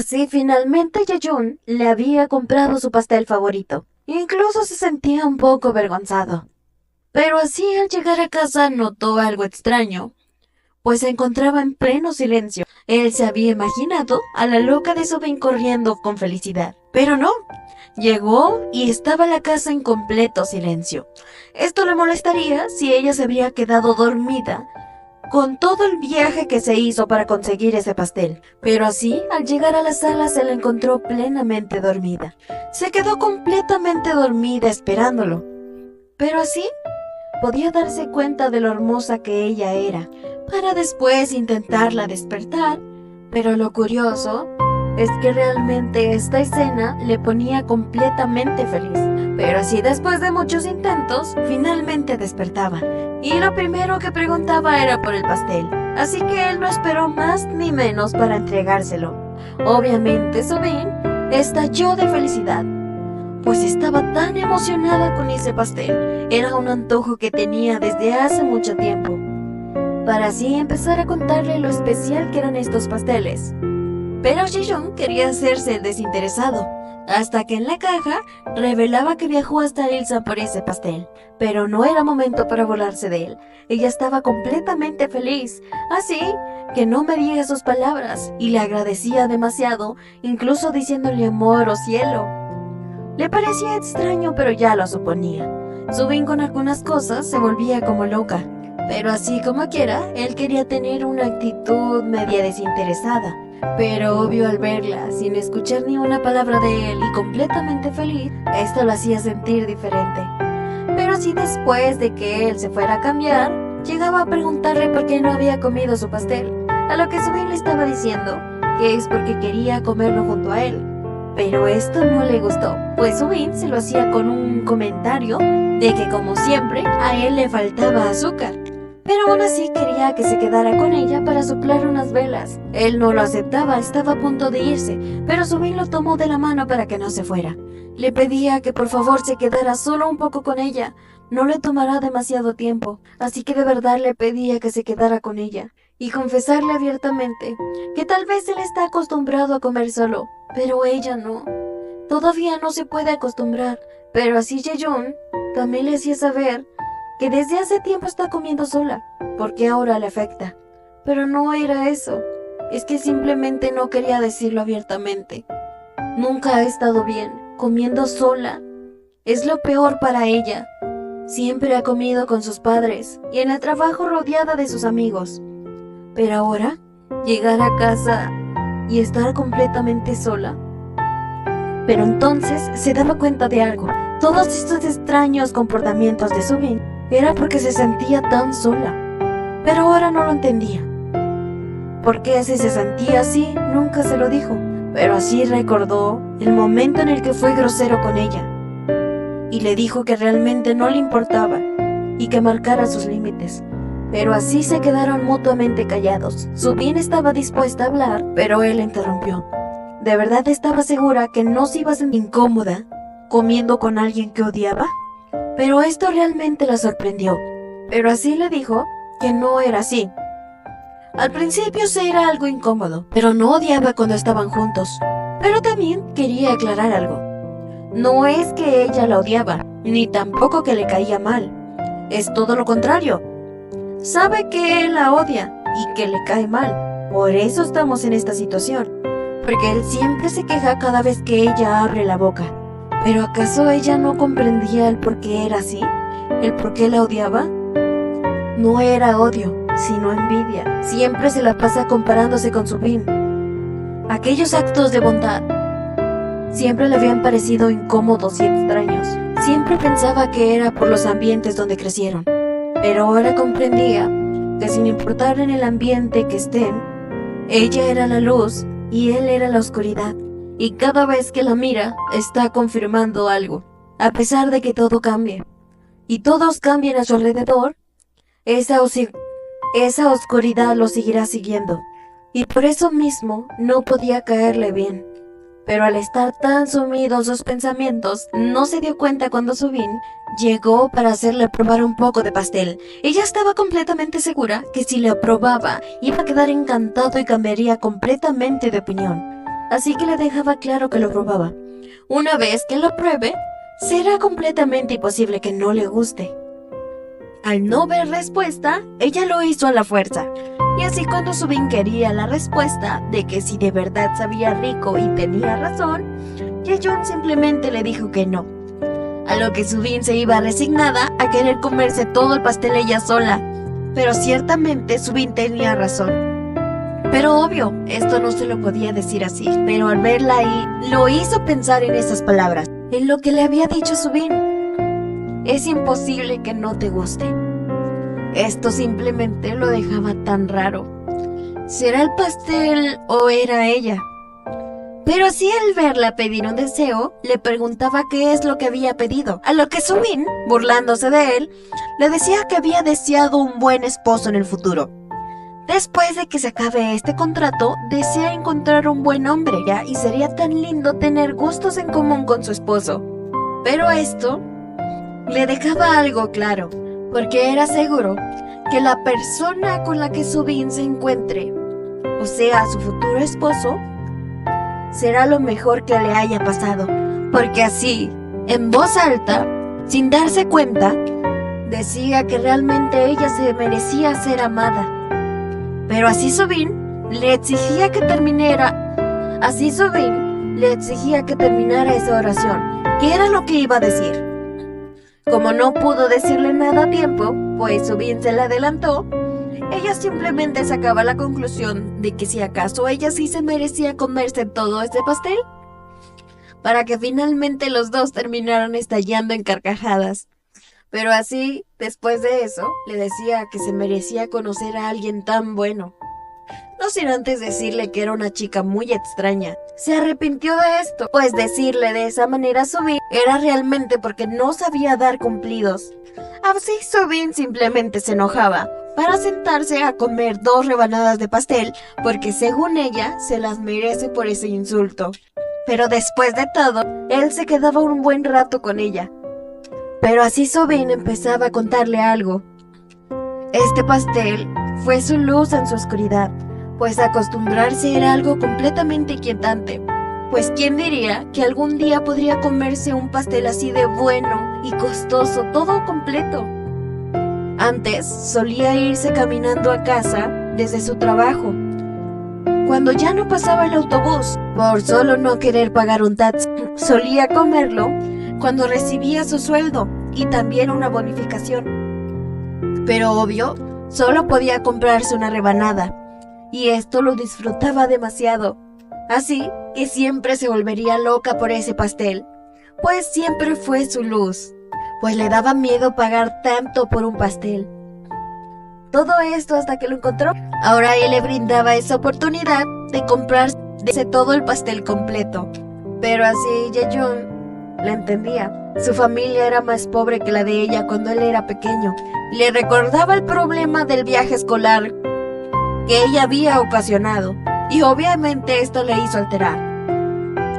así finalmente Yeyun le había comprado su pastel favorito. Incluso se sentía un poco avergonzado. Pero así al llegar a casa notó algo extraño, pues se encontraba en pleno silencio. Él se había imaginado a la loca de Soobin corriendo con felicidad, pero no. Llegó y estaba la casa en completo silencio. Esto le molestaría si ella se habría quedado dormida con todo el viaje que se hizo para conseguir ese pastel. Pero así, al llegar a la sala se la encontró plenamente dormida. Se quedó completamente dormida esperándolo. Pero así, podía darse cuenta de lo hermosa que ella era, para después intentarla despertar. Pero lo curioso es que realmente esta escena le ponía completamente feliz. Pero así después de muchos intentos, finalmente despertaba. Y lo primero que preguntaba era por el pastel. Así que él no esperó más ni menos para entregárselo. Obviamente Soobin estalló de felicidad, pues estaba tan emocionada con ese pastel. Era un antojo que tenía desde hace mucho tiempo, para así empezar a contarle lo especial que eran estos pasteles. Pero Yeyun quería hacerse el desinteresado, hasta que en la caja revelaba que viajó hasta Ilsa por ese pastel. Pero no era momento para burlarse de él. Ella estaba completamente feliz, así que no medía sus palabras y le agradecía demasiado, incluso diciéndole amor o cielo. Le parecía extraño, pero ya lo suponía. Soobin con algunas cosas se volvía como loca, pero así como quiera, él quería tener una actitud media desinteresada. Pero obvio, al verla sin escuchar ni una palabra de él y completamente feliz, esto lo hacía sentir diferente. Pero así después de que él se fuera a cambiar, llegaba a preguntarle por qué no había comido su pastel, a lo que Soobin le estaba diciendo que es porque quería comerlo junto a él. Pero esto no le gustó, pues Soobin se lo hacía con un comentario de que como siempre a él le faltaba azúcar. Pero aún así quería que se quedara con ella para soplar unas velas. Él no lo aceptaba, estaba a punto de irse, pero Soobin lo tomó de la mano para que no se fuera. Le pedía que por favor se quedara solo un poco con ella. No le tomará demasiado tiempo, así que de verdad le pedía que se quedara con ella. Y confesarle abiertamente que tal vez él está acostumbrado a comer solo, pero ella no. Todavía no se puede acostumbrar, pero así Yeyun también le hacía saber que desde hace tiempo está comiendo sola, porque ahora le afecta. Pero no era eso, es que simplemente no quería decirlo abiertamente. Nunca ha estado bien, comiendo sola. Es lo peor para ella. Siempre ha comido con sus padres y en el trabajo rodeada de sus amigos. Pero ahora, llegar a casa y estar completamente sola. Pero entonces se daba cuenta de algo. Todos estos extraños comportamientos de Soobin era porque se sentía tan sola. Pero ahora no lo entendía. Porque si se sentía así, nunca se lo dijo. Pero así recordó el momento en el que fue grosero con ella. Y le dijo que realmente no le importaba y que marcara sus límites. Pero así se quedaron mutuamente callados. Soobin estaba dispuesta a hablar, pero él interrumpió. ¿De verdad estaba segura que no se iba a sentir incómoda comiendo con alguien que odiaba? Pero esto realmente la sorprendió. Pero así le dijo que no era así. Al principio sí era algo incómodo, pero no odiaba cuando estaban juntos. Pero también quería aclarar algo. No es que ella la odiaba, ni tampoco que le caía mal. Es todo lo contrario. Sabe que él la odia y que le cae mal. Por eso estamos en esta situación. Porque él siempre se queja cada vez que ella abre la boca. ¿Pero acaso ella no comprendía el por qué era así? ¿El por qué la odiaba? No era odio, sino envidia. Siempre se la pasa comparándose con Soobin. Aquellos actos de bondad siempre le habían parecido incómodos y extraños. Siempre pensaba que era por los ambientes donde crecieron. Pero ahora comprendía que sin importar en el ambiente que estén, ella era la luz y él era la oscuridad. Y cada vez que la mira, está confirmando algo. A pesar de que todo cambie y todos cambien a su alrededor, esa oscuridad lo seguirá siguiendo. Y por eso mismo no podía caerle bien. Pero al estar tan sumido en sus pensamientos, no se dio cuenta cuando Soobin llegó para hacerle probar un poco de pastel. Ella estaba completamente segura que si lo probaba, iba a quedar encantado y cambiaría completamente de opinión. así que le dejaba claro que lo probaba. Una vez que lo pruebe, será completamente imposible que no le guste. Al no ver respuesta, ella lo hizo a la fuerza. Y así cuando Subin quería la respuesta de que si de verdad sabía rico y tenía razón, Jaeyoon simplemente le dijo que no. A lo que Subin se iba resignada a querer comerse todo el pastel ella sola. Pero ciertamente Subin tenía razón. Pero obvio, esto no se lo podía decir así. Pero al verla ahí, lo hizo pensar en esas palabras, en lo que le había dicho Subin. Es imposible que no te guste. Esto simplemente lo dejaba tan raro. ¿Será el pastel o era ella? Pero así al verla pedir un deseo, le preguntaba qué es lo que había pedido. A lo que Subin, burlándose de él, le decía que había deseado un buen esposo en el futuro. Después de que se acabe este contrato, desea encontrar un buen hombre, ¿ya? Y sería tan lindo tener gustos en común con su esposo. Pero esto le dejaba algo claro, porque era seguro que la persona con la que Subin se encuentre, o sea, su futuro esposo, será lo mejor que le haya pasado. Porque así, en voz alta, sin darse cuenta, decía que realmente ella se merecía ser amada. Pero así Subin le exigía que terminara esa oración. ¿Qué era lo que iba a decir? Como no pudo decirle nada a tiempo, pues Subin se la adelantó, ella simplemente sacaba la conclusión de que si acaso ella sí se merecía comerse todo este pastel, para que finalmente los dos terminaran estallando en carcajadas. Pero así, después de eso, le decía que se merecía conocer a alguien tan bueno. No sin antes decirle que era una chica muy extraña. Se arrepintió de esto, pues decirle de esa manera a Subin era realmente porque no sabía dar cumplidos. Así Subin simplemente se enojaba para sentarse a comer 2 rebanadas de pastel, porque según ella se las merece por ese insulto. Pero después de todo, él se quedaba un buen rato con ella. Pero así Subin empezaba a contarle algo. Este pastel fue su luz en su oscuridad, pues acostumbrarse era algo completamente inquietante. Pues quién diría que algún día podría comerse un pastel así de bueno y costoso, todo completo. Antes solía irse caminando a casa desde su trabajo, cuando ya no pasaba el autobús, por solo no querer pagar un taxi. Solía comerlo cuando recibía su sueldo y también una bonificación. Pero obvio, solo podía comprarse una rebanada, y esto lo disfrutaba demasiado. Así que siempre se volvería loca por ese pastel, pues siempre fue su luz, pues le daba miedo pagar tanto por un pastel. Todo esto hasta que lo encontró. Ahora él le brindaba esa oportunidad de comprarse todo el pastel completo. Pero así Jaeyoon la entendía. Su familia era más pobre que la de ella cuando él era pequeño. Le recordaba el problema del viaje escolar que ella había ocasionado, y obviamente esto le hizo alterar.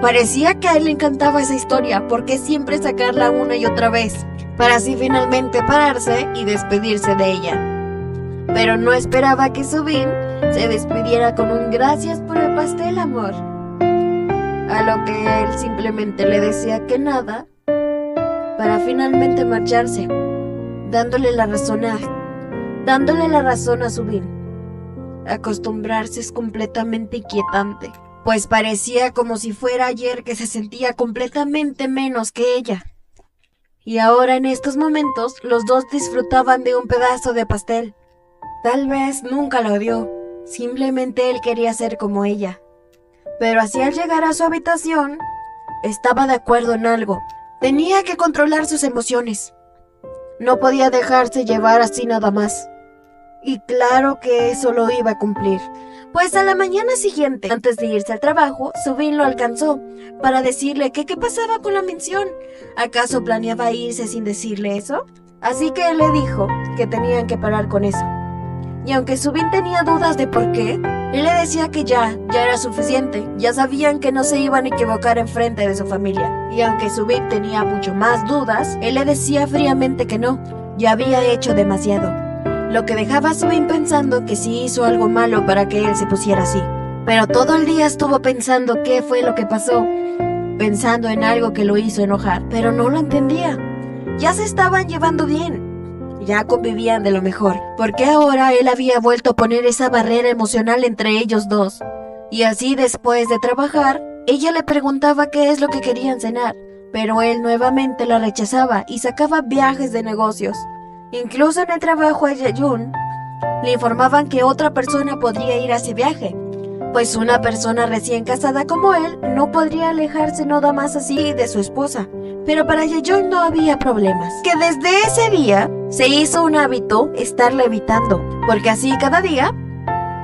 Parecía que a él le encantaba esa historia, porque siempre sacarla una y otra vez, para así finalmente pararse y despedirse de ella. Pero no esperaba que Subin se despidiera con un gracias por el pastel, amor. A lo que él simplemente le decía que nada, para finalmente marcharse, dándole la razón a Subin. Acostumbrarse es completamente inquietante, pues parecía como si fuera ayer que se sentía completamente menos que ella. Y ahora en estos momentos los dos disfrutaban de un pedazo de pastel. Tal vez nunca lo odió, simplemente él quería ser como ella. Pero así al llegar a su habitación, estaba de acuerdo en algo. Tenía que controlar sus emociones. No podía dejarse llevar así nada más. Y claro que eso lo iba a cumplir, pues a la mañana siguiente, antes de irse al trabajo, Subin lo alcanzó para decirle que qué pasaba con la mención. ¿Acaso planeaba irse sin decirle eso? Así que él le dijo que tenían que parar con eso. Y aunque Subin tenía dudas de por qué, él le decía que ya era suficiente. Ya sabían que no se iban a equivocar en frente de su familia. Y aunque Subin tenía mucho más dudas, él le decía fríamente que no, ya había hecho demasiado. Lo que dejaba a Subin pensando que sí hizo algo malo para que él se pusiera así. Pero todo el día estuvo pensando qué fue lo que pasó, pensando en algo que lo hizo enojar, pero no lo entendía. Ya se estaban llevando bien, ya convivían de lo mejor, porque ahora él había vuelto a poner esa barrera emocional entre ellos dos. Y así después de trabajar, ella le preguntaba qué es lo que querían cenar, pero él nuevamente la rechazaba y sacaba viajes de negocios. Incluso en el trabajo a Yeyun le informaban que otra persona podría ir a ese viaje, pues una persona recién casada como él no podría alejarse nada más así de su esposa. Pero para Yeyun no había problemas, que desde ese día se hizo un hábito estarla evitando, porque así cada día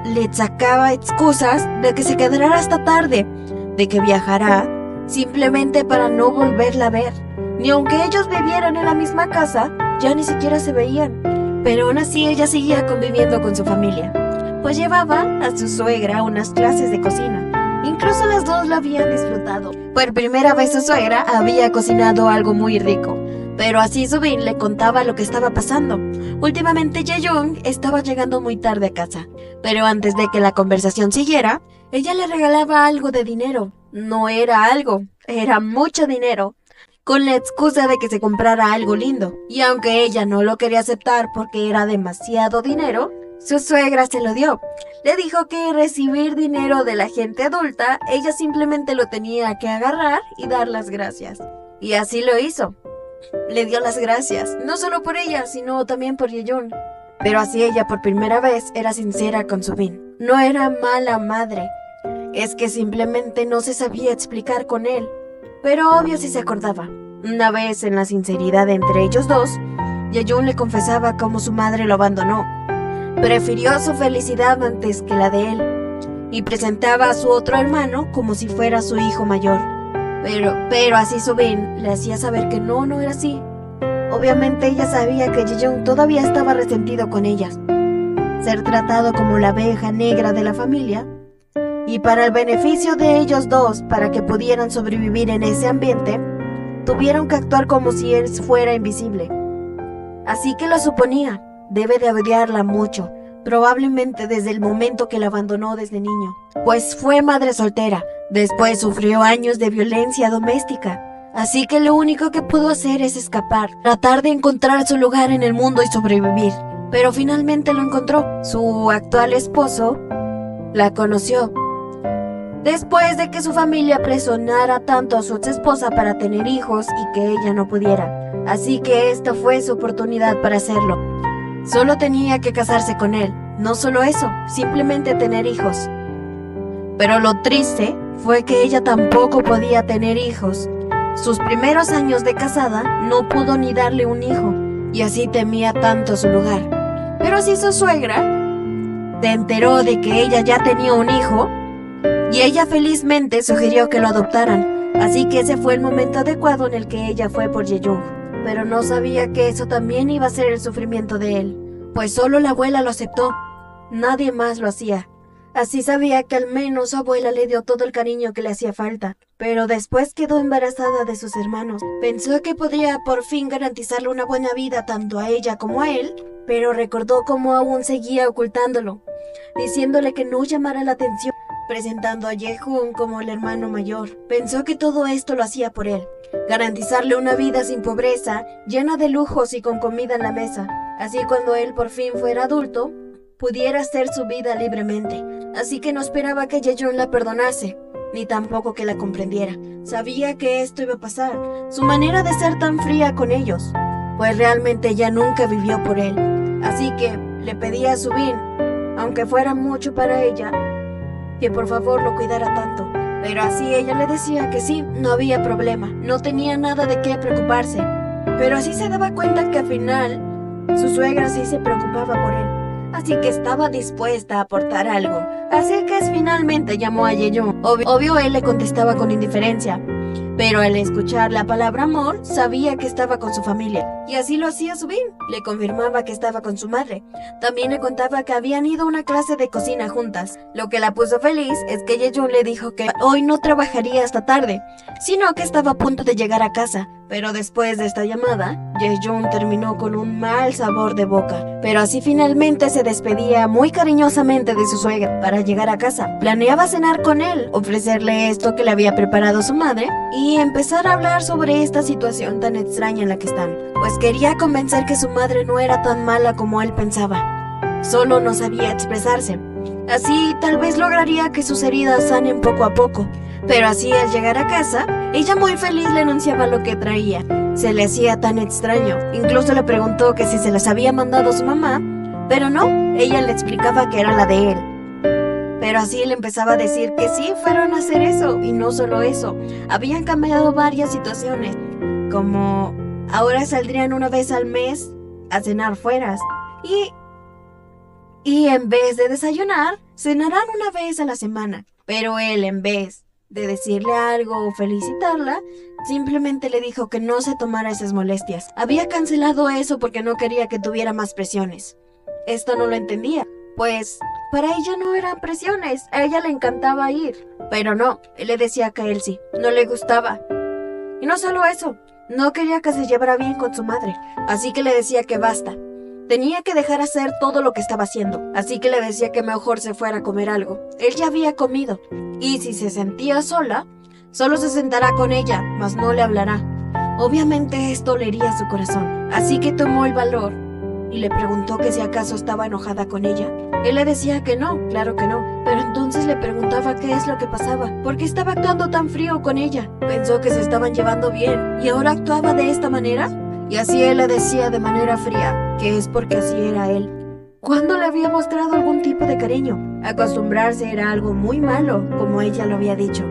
le sacaba excusas de que se quedará hasta tarde, de que viajará, simplemente para no volverla a ver. Ni aunque ellos vivieran en la misma casa, ya ni siquiera se veían. Pero aún así ella seguía conviviendo con su familia, pues llevaba a su suegra unas clases de cocina. Incluso las dos lo habían disfrutado. Por primera vez su suegra había cocinado algo muy rico, pero así Subin le contaba lo que estaba pasando. Últimamente Yeyun estaba llegando muy tarde a casa, pero antes de que la conversación siguiera, ella le regalaba algo de dinero. No era algo, era mucho dinero, con la excusa de que se comprara algo lindo. Y aunque ella no lo quería aceptar porque era demasiado dinero, su suegra se lo dio. Le dijo que recibir dinero de la gente adulta, ella simplemente lo tenía que agarrar y dar las gracias. Y así lo hizo. Le dio las gracias, no solo por ella, sino también por Yeyun. Pero así ella por primera vez era sincera con Subin. No era mala madre, es que simplemente no se sabía explicar con él. Pero obvio sí se acordaba. Una vez en la sinceridad entre ellos dos, Yeyun le confesaba cómo su madre lo abandonó. Prefirió su felicidad antes que la de él, y presentaba a su otro hermano como si fuera su hijo mayor. Pero así Subin le hacía saber que no era así. Obviamente ella sabía que Yeyun todavía estaba resentido con ellas. Ser tratado como la abeja negra de la familia, y para el beneficio de ellos dos, para que pudieran sobrevivir en ese ambiente, tuvieron que actuar como si él fuera invisible. Así que lo suponía, debe de odiarla mucho, probablemente desde el momento que la abandonó desde niño, pues fue madre soltera, después sufrió años de violencia doméstica, así que lo único que pudo hacer es escapar, tratar de encontrar su lugar en el mundo y sobrevivir, pero finalmente lo encontró. Su actual esposo la conoció después de que su familia presionara tanto a su exesposa para tener hijos y que ella no pudiera, así que esta fue su oportunidad para hacerlo. Solo tenía que casarse con él, no solo eso, simplemente tener hijos. Pero lo triste fue que ella tampoco podía tener hijos. Sus primeros años de casada no pudo ni darle un hijo, y así temía tanto su lugar. Pero si su suegra se enteró de que ella ya tenía un hijo, y ella felizmente sugirió que lo adoptaran, así que ese fue el momento adecuado en el que ella fue por Yeyun. Pero no sabía que eso también iba a ser el sufrimiento de él, pues solo la abuela lo aceptó, nadie más lo hacía. Así sabía que al menos su abuela le dio todo el cariño que le hacía falta, pero después quedó embarazada de sus hermanos. Pensó que podría por fin garantizarle una buena vida tanto a ella como a él, pero recordó cómo aún seguía ocultándolo, diciéndole que no llamara la atención, presentando a Yehun como el hermano mayor. Pensó que todo esto lo hacía por él, garantizarle una vida sin pobreza, llena de lujos y con comida en la mesa. Así cuando él por fin fuera adulto, pudiera hacer su vida libremente. Así que no esperaba que Yeyun la perdonase, ni tampoco que la comprendiera. Sabía que esto iba a pasar, su manera de ser tan fría con ellos, pues realmente ella nunca vivió por él. Así que le pedía a Subin, aunque fuera mucho para ella, que por favor lo cuidara tanto. Pero así ella le decía que sí, no había problema, no tenía nada de qué preocuparse. Pero así se daba cuenta que al final su suegra sí se preocupaba por él, así que estaba dispuesta a aportar algo. Así que finalmente llamó a Yeyun. Obvio él le contestaba con indiferencia, pero al escuchar la palabra amor, sabía que estaba con su familia. Y así lo hacía Subin, le confirmaba que estaba con su madre. También le contaba que habían ido a una clase de cocina juntas. Lo que la puso feliz es que Yeyun le dijo que hoy no trabajaría hasta tarde, sino que estaba a punto de llegar a casa. Pero después de esta llamada, Jae-yoon terminó con un mal sabor de boca, pero así finalmente se despedía muy cariñosamente de su suegra para llegar a casa. Planeaba cenar con él, ofrecerle esto que le había preparado su madre y empezar a hablar sobre esta situación tan extraña en la que están, pues quería convencer que su madre no era tan mala como él pensaba, solo no sabía expresarse. Así tal vez lograría que sus heridas sanen poco a poco. Pero así al llegar a casa, ella muy feliz le anunciaba lo que traía. Se le hacía tan extraño. Incluso le preguntó que si se las había mandado su mamá, pero no, ella le explicaba que era la de él. Pero así le empezaba a decir que sí fueron a hacer eso, y no solo eso. Habían cambiado varias situaciones, como ahora saldrían una vez al mes a cenar fuera. Y en vez de desayunar, cenarán una vez a la semana. Pero él, en vez de decirle algo o felicitarla, simplemente le dijo que no se tomara esas molestias. Había cancelado eso porque no quería que tuviera más presiones. Esto no lo entendía, pues para ella no eran presiones, a ella le encantaba ir. Pero no, él le decía que a él sí, no le gustaba. Y no solo eso, no quería que se llevara bien con su madre, así que le decía que basta. Tenía que dejar hacer todo lo que estaba haciendo, así que le decía que mejor se fuera a comer algo. Él ya había comido, y si se sentía sola, solo se sentará con ella, mas no le hablará. Obviamente esto le hería su corazón, así que tomó el valor y le preguntó que si acaso estaba enojada con ella. Él le decía que no, claro que no, pero entonces le preguntaba qué es lo que pasaba, por qué estaba actuando tan frío con ella. Pensó que se estaban llevando bien, y ahora actuaba de esta manera. Y así él le decía de manera fría que es porque así era él. ¿Cuándo le había mostrado algún tipo de cariño? Acostumbrarse era algo muy malo, como ella lo había dicho.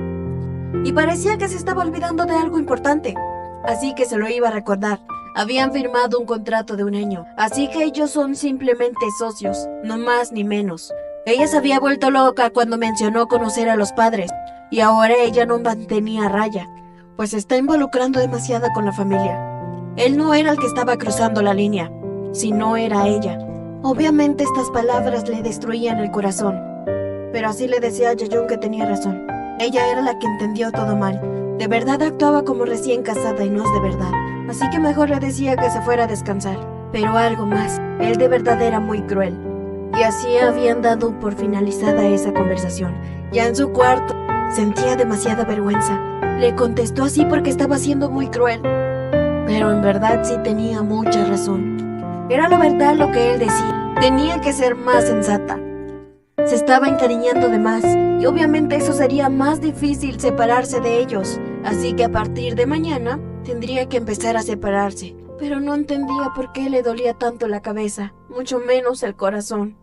Y parecía que se estaba olvidando de algo importante, así que se lo iba a recordar. Habían firmado un contrato de 1 año, así que ellos son simplemente socios, no más ni menos. Ella se había vuelto loca cuando mencionó conocer a los padres, y ahora ella no mantenía raya, pues se está involucrando demasiado con la familia. Él no era el que estaba cruzando la línea, sino era ella. Obviamente estas palabras le destruían el corazón, pero así le decía a Jae-yoon que tenía razón. Ella era la que entendió todo mal. De verdad actuaba como recién casada y no es de verdad. Así que mejor le decía que se fuera a descansar. Pero algo más, él de verdad era muy cruel. Y así habían dado por finalizada esa conversación. Ya en su cuarto, sentía demasiada vergüenza. Le contestó así porque estaba siendo muy cruel. Pero en verdad sí tenía mucha razón. Era la verdad lo que él decía. Tenía que ser más sensata. Se estaba encariñando de más, y obviamente eso sería más difícil separarse de ellos. Así que a partir de mañana tendría que empezar a separarse. Pero no entendía por qué le dolía tanto la cabeza, mucho menos el corazón.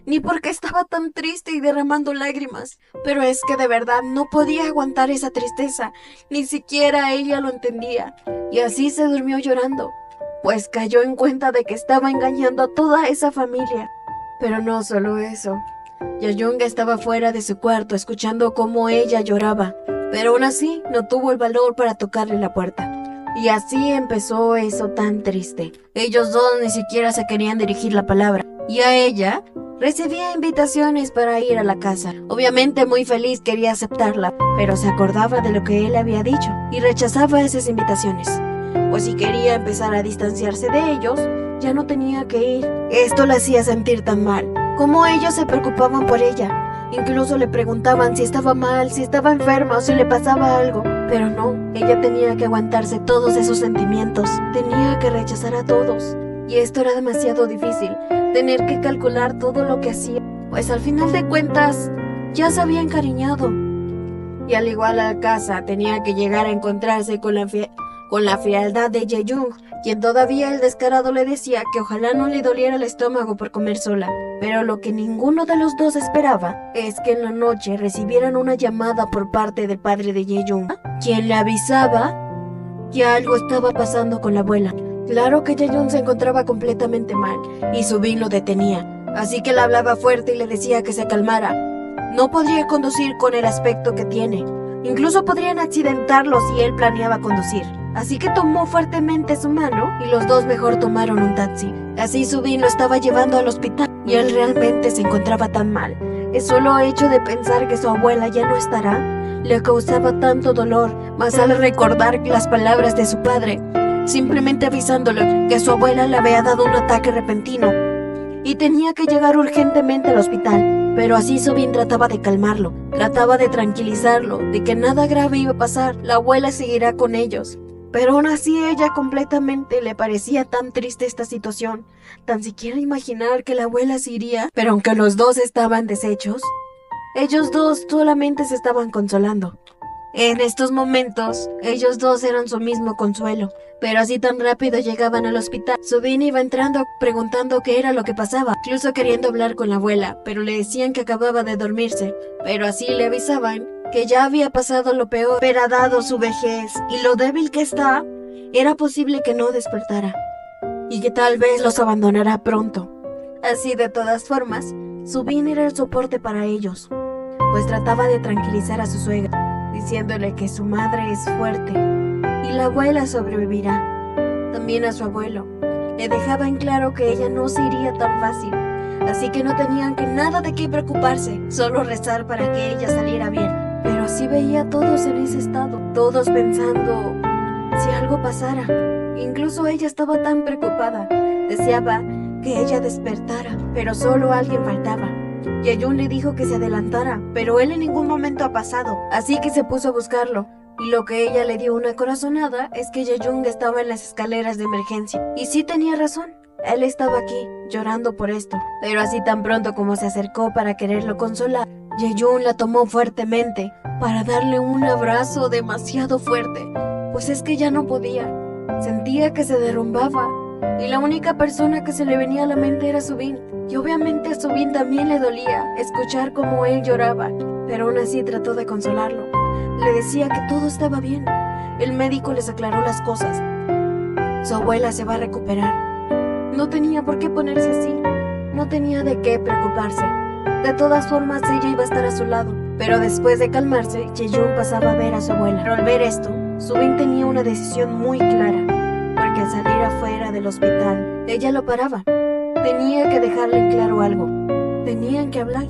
Ni por qué estaba tan triste y derramando lágrimas. Pero es que de verdad no podía aguantar esa tristeza. Ni siquiera ella lo entendía. Y así se durmió llorando, pues cayó en cuenta de que estaba engañando a toda esa familia. Pero no solo eso. Jae-yoon estaba fuera de su cuarto escuchando cómo ella lloraba, pero aún así no tuvo el valor para tocarle la puerta. Y así empezó eso tan triste. Ellos dos ni siquiera se querían dirigir la palabra, y a ella recibía invitaciones para ir a la casa. Obviamente muy feliz quería aceptarla, pero se acordaba de lo que él había dicho y rechazaba esas invitaciones. Pues si quería empezar a distanciarse de ellos, ya no tenía que ir. Esto la hacía sentir tan mal. Como ellos se preocupaban por ella. Incluso le preguntaban si estaba mal, si estaba enferma o si le pasaba algo. Pero no, ella tenía que aguantarse todos esos sentimientos. Tenía que rechazar a todos. Y esto era demasiado difícil, tener que calcular todo lo que hacía. Pues al final de cuentas, ya se había encariñado. Y al igual a la casa, tenía que llegar a encontrarse con la frialdad de Jae-yoon, quien todavía el descarado le decía que ojalá no le doliera el estómago por comer sola. Pero lo que ninguno de los dos esperaba es que en la noche recibieran una llamada por parte del padre de Jae-yoon, quien le avisaba que algo estaba pasando con la abuela. Claro que Jae-yoon se encontraba completamente mal y su Bin lo detenía, así que le hablaba fuerte y le decía que se calmara. No podría conducir con el aspecto que tiene. Incluso podrían accidentarlo si él planeaba conducir. Así que tomó fuertemente su mano y los dos mejor tomaron un taxi. Así su Bin lo estaba llevando al hospital y él realmente se encontraba tan mal. El solo hecho de pensar que su abuela ya no estará le causaba tanto dolor, mas al recordar las palabras de su padre, simplemente avisándole que su abuela le había dado un ataque repentino y tenía que llegar urgentemente al hospital. Pero así Subin trataba de calmarlo, trataba de tranquilizarlo, de que nada grave iba a pasar, la abuela seguirá con ellos. Pero aún así ella completamente le parecía tan triste esta situación, tan siquiera imaginar que la abuela se iría. Pero aunque los dos estaban deshechos, ellos dos solamente se estaban consolando. En estos momentos, ellos dos eran su mismo consuelo, pero así tan rápido llegaban al hospital. Subin iba entrando preguntando qué era lo que pasaba, incluso queriendo hablar con la abuela, pero le decían que acababa de dormirse, pero así le avisaban que ya había pasado lo peor, pero dado su vejez y lo débil que está, era posible que no despertara, y que tal vez los abandonará pronto. Así de todas formas, Subin era el soporte para ellos, pues trataba de tranquilizar a su suegra, diciéndole que su madre es fuerte y la abuela sobrevivirá. También a su abuelo le dejaba en claro que ella no se iría tan fácil, así que no tenían que nada de qué preocuparse, solo rezar para que ella saliera bien. Pero así veía a todos en ese estado, todos pensando si algo pasara. Incluso ella estaba tan preocupada, deseaba que ella despertara, pero solo alguien faltaba. Yeyun le dijo que se adelantara, pero él en ningún momento ha pasado, así que se puso a buscarlo. Y lo que ella le dio una corazonada es que Yeyun estaba en las escaleras de emergencia. Y sí tenía razón, él estaba aquí, llorando por esto. Pero así tan pronto como se acercó para quererlo consolar, Yeyun la tomó fuertemente para darle un abrazo demasiado fuerte, pues es que ya no podía. Sentía que se derrumbaba y la única persona que se le venía a la mente era Subin. Y obviamente a Subin también le dolía escuchar cómo él lloraba, pero aún así trató de consolarlo. Le decía que todo estaba bien. El médico les aclaró las cosas. Su abuela se va a recuperar. No tenía por qué ponerse así. No tenía de qué preocuparse. De todas formas, ella iba a estar a su lado. Pero después de calmarse, Yeyun pasaba a ver a su abuela. Pero al ver esto, Subin tenía una decisión muy clara, porque al salir afuera del hospital, ella lo paraba. Tenía que dejarle en claro algo. Tenían que hablar.